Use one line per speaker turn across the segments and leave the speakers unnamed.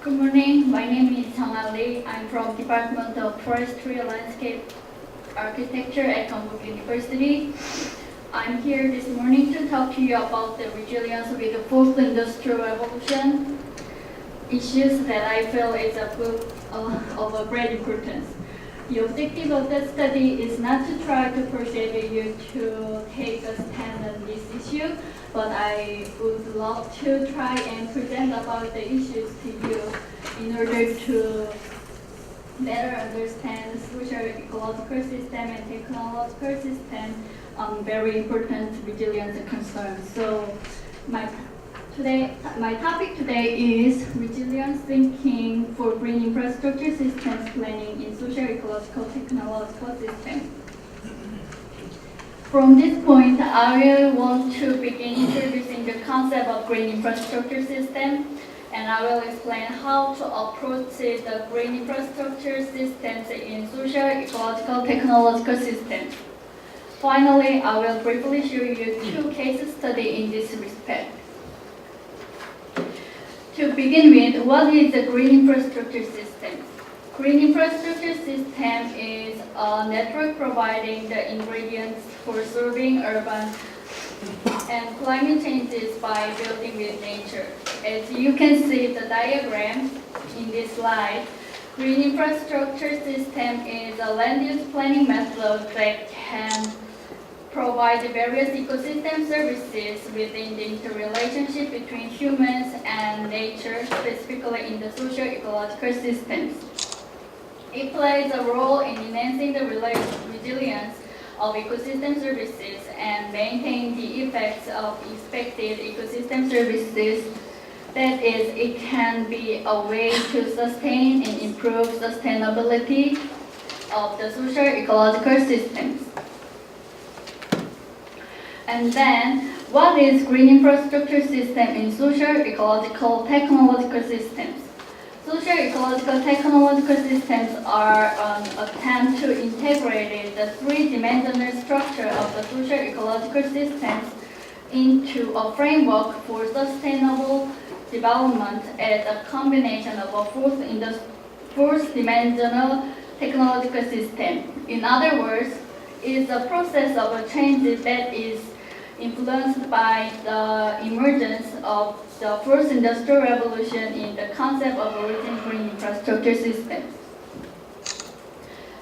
Good morning. My name is Hana. I'm from Department of Forestry and Landscape Architecture at Konkuk University. I'm here this morning to talk to you about the resilience with the fourth industrial revolution, issues that I feel is of a great importance. The objective of the study is not to try to persuade you to take a stand on this issue, but I would love to try and present about the issues to you in order to better understand social ecological system and technological system very important resilience concerns. So my topic today is resilience thinking for green infrastructure systems planning in social ecological technological systems. From this point, I will want to begin introducing the concept of green infrastructure system, and I will explain how to approach the green infrastructure systems in social ecological technological systems. Finally, I will briefly show you two case studies in this respect. To begin with, what is a green infrastructure system? Green infrastructure system is a network providing the ingredients for solving urban and climate changes by building with nature. As you can see the diagram in this slide, green infrastructure system is a land use planning method that can provide various ecosystem services within the interrelationship between humans and nature, specifically in the socio-ecological systems. It plays a role in enhancing the resilience of ecosystem services and maintain the effects of expected ecosystem services. That is, it can be a way to sustain and improve sustainability of the socio-ecological systems. And then, what is green infrastructure system in socio-ecological technological systems? Socio-ecological technological systems are an attempt to integrate the three-dimensional structure of the socio-ecological systems into a framework for sustainable development as a combination of a fourth-dimensional technological system. In other words, it is a process of a change that is influenced by the emergence of the first industrial revolution in the concept of origin green infrastructure systems.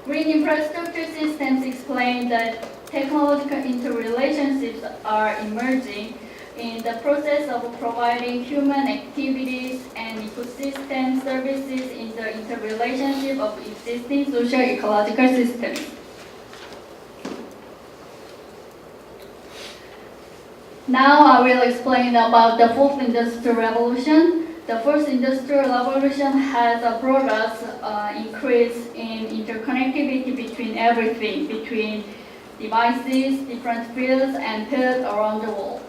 Green infrastructure systems explain that technological interrelationships are emerging in the process of providing human activities and ecosystem services in the interrelationship of existing socio-ecological systems. Now I will explain about the fourth industrial revolution. The first industrial revolution has brought us increase in interconnectivity between everything, between devices, different fields, and fields around the world.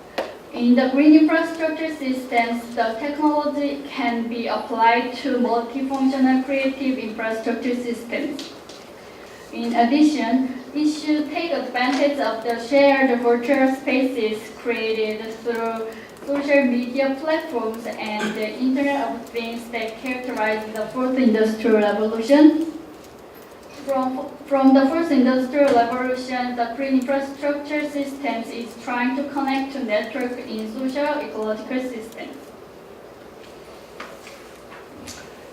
In the green infrastructure systems, the technology can be applied to multifunctional creative infrastructure systems. In addition, it should take advantage of the shared virtual spaces created through social media platforms and the Internet of Things that characterize the fourth industrial revolution. From the first industrial revolution, the green infrastructure systems is trying to connect to network in social ecological systems.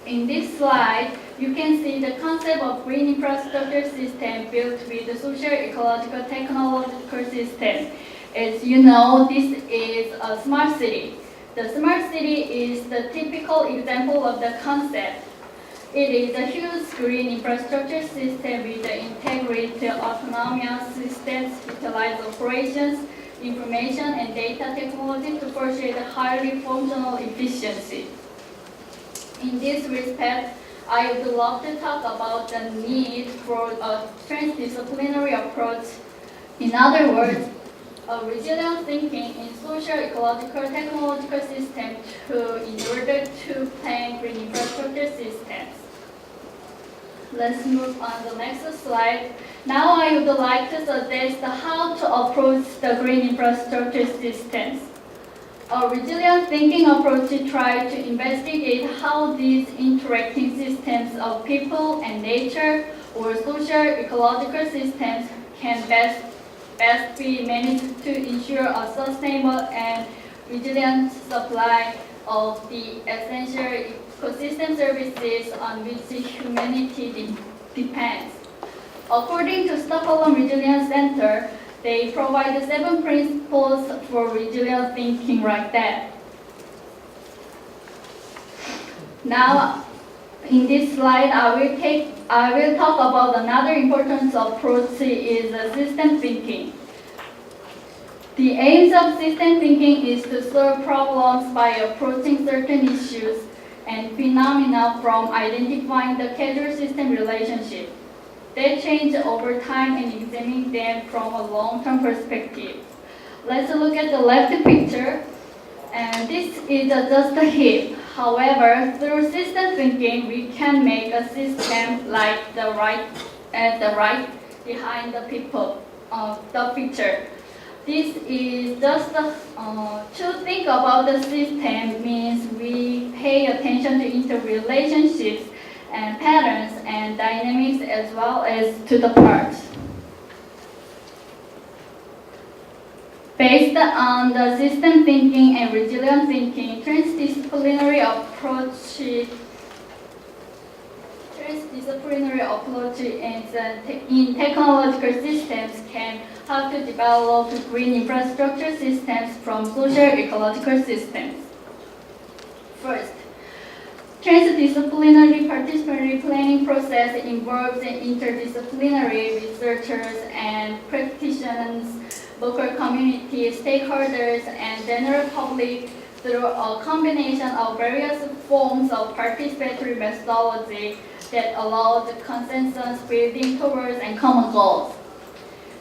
In this slide, you can see the concept of green infrastructure system built with the social ecological technological system. As you know, this is a smart city. The smart city is the typical example of the concept. It is a huge green infrastructure system with the integrated autonomous systems, utilized operations, information, and data technology to pursue the highly functional efficiency. In this respect, I would love to talk about the need for a transdisciplinary approach. In other words, a resilient thinking in social, ecological, technological systems in order to plan green infrastructure systems. Let's move on to the next slide. Now I would like to suggest how to approach the green infrastructure systems. A resilient thinking approach tries to investigate how these interacting systems of people and nature or social ecological systems can best be managed to ensure a sustainable and resilient supply of the essential ecosystem services on which humanity depends. According to Stockholm Resilience Center, they provide 7 principles for resilient thinking like that. Now, in this slide, I will talk about another important approach is system thinking. The aims of system thinking is to solve problems by approaching certain issues and phenomena from identifying the causal system relationship. They change over time and examine them from a long-term perspective. Let's look at the left picture. And this is just a heap. However, through system thinking, we can make a system like the right behind the picture. This is just to think about the system means we pay attention to interrelationships and patterns and dynamics as well as to the parts. Based on the system thinking and resilient thinking, transdisciplinary approach in technological systems can help to develop green infrastructure systems from social ecological systems. First, transdisciplinary participatory planning process involves interdisciplinary researchers and practitioners, local community stakeholders, and general public through a combination of various forms of participatory methodology that allows consensus building towards and common goals.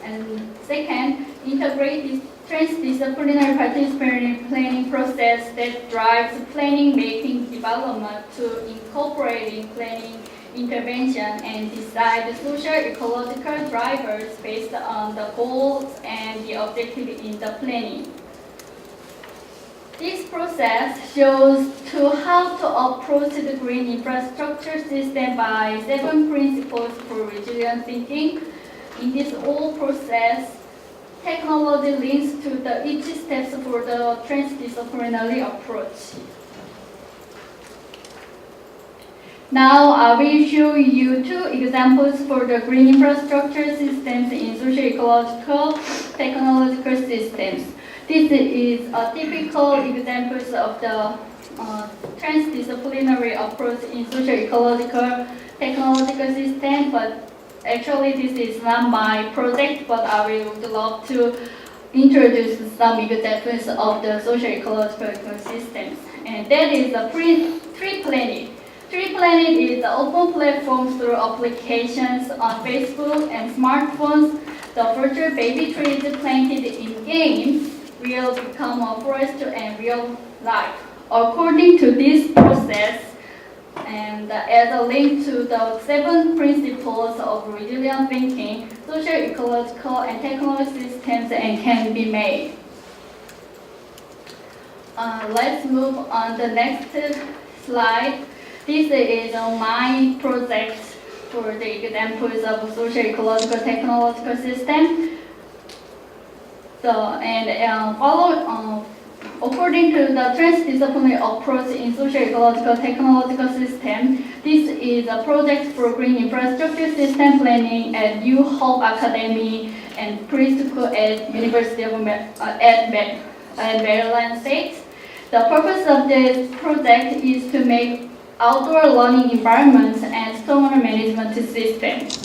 And second, integrate this transdisciplinary participatory planning process that drives planning making development to incorporating planning intervention and decide social ecological drivers based on the goals and the objective in the planning. This process shows to how to approach the green infrastructure system by 7 principles for resilient thinking. In this whole process, technology links to each steps for the transdisciplinary approach. Now I will show you 2 examples for the green infrastructure systems in socio-ecological technological systems. This is a typical examples of the transdisciplinary approach in socio-ecological technological system, but actually this is not my project, but I would love to introduce some examples of the socio-ecological systems. And that is the Tree Planet. Tree Planet is an open platform through applications on Facebook and smartphones. The virtual baby trees planted in games will become a forest in real life. According to this process, and as a link to the 7 principles of resilient thinking, social, ecological, and technological systems can be made. Let's move on the next slide. This is my project for the examples of social, ecological, technological system. According to the transdisciplinary approach in socio-ecological technological system, this is a project for green infrastructure system planning at New Hope Academy and preschool at University of Maryland State. The purpose of this project is to make outdoor learning environments and stormwater management systems.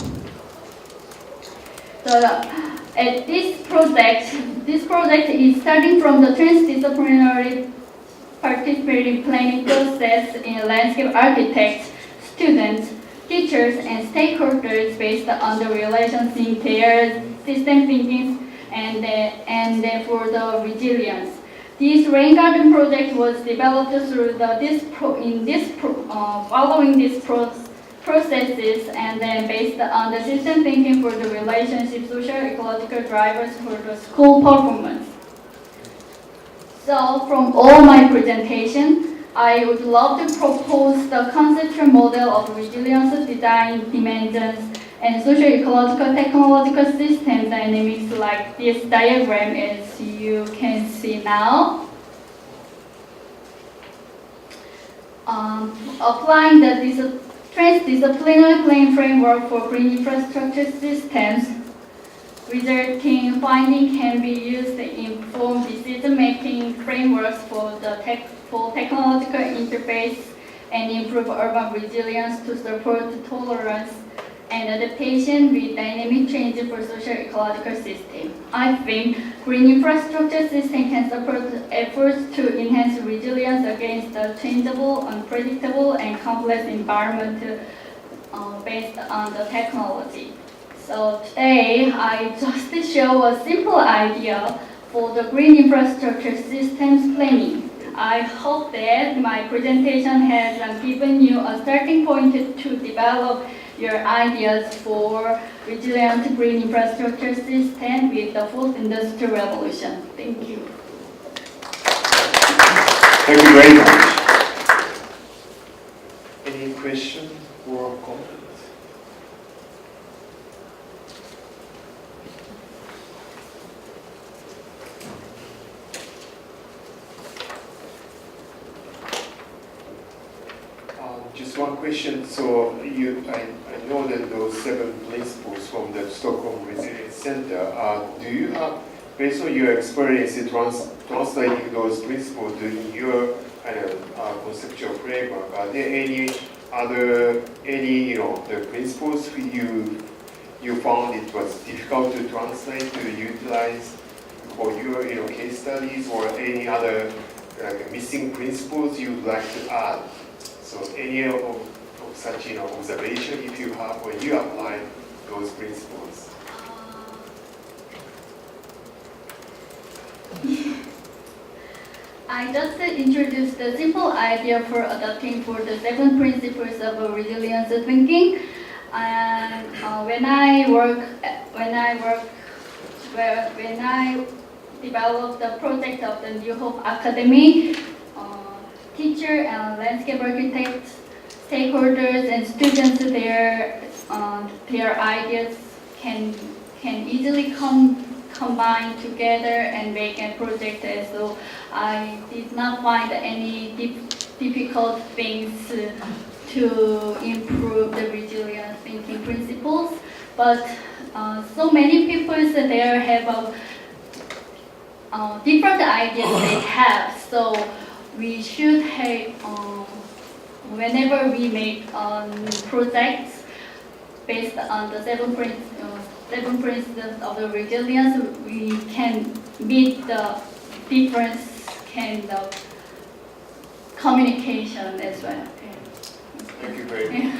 At this project is starting from the transdisciplinary participating planning process in landscape architects, students, teachers, and stakeholders based on the relations in their system thinking and for the resilience. This rain garden project was developed through following these processes and then based on the system thinking for the relationship social ecological drivers for the school performance. So from all my presentation, I would love to propose the conceptual model of resilience design dimensions and socio-ecological technological system dynamics like this diagram as you can see now. Applying the transdisciplinary planning framework for green infrastructure systems, resulting findings can be used to inform decision-making frameworks for technological interface and improve urban resilience to support tolerance and adaptation with dynamic change for socio-ecological system. I think green infrastructure system can support efforts to enhance resilience against the changeable, unpredictable, and complex environment based on the technology. So today, I just show a simple idea for the green infrastructure systems planning. I hope that my presentation has given you a starting point to develop your ideas for resilient green infrastructure system with the fourth industrial revolution. Thank you.
Thank you very much. Any questions or comments? Just one question. So I know that those 7 principles from the Stockholm Resilience Center. Do you have, based on your experience, translating those principles to your kind of conceptual framework? Are there any other the principles you found it was difficult to translate to utilize for your case studies, or any other missing principles you'd like to add? So any of such observation if you have when you apply those principles.
I just introduced the simple idea for adapting for the 7 principles of resilience thinking. And when I developed the project of the New Hope Academy, teacher and landscape architects, stakeholders, and students, their ideas can easily combine together and make a project. So I did not find any difficult things to improve the resilient thinking principles. But so many people there have different ideas they have. So we should have, whenever we make projects based on the 7 principles of the resilience, we can meet the difference kind of communication as well.
Thank you very much.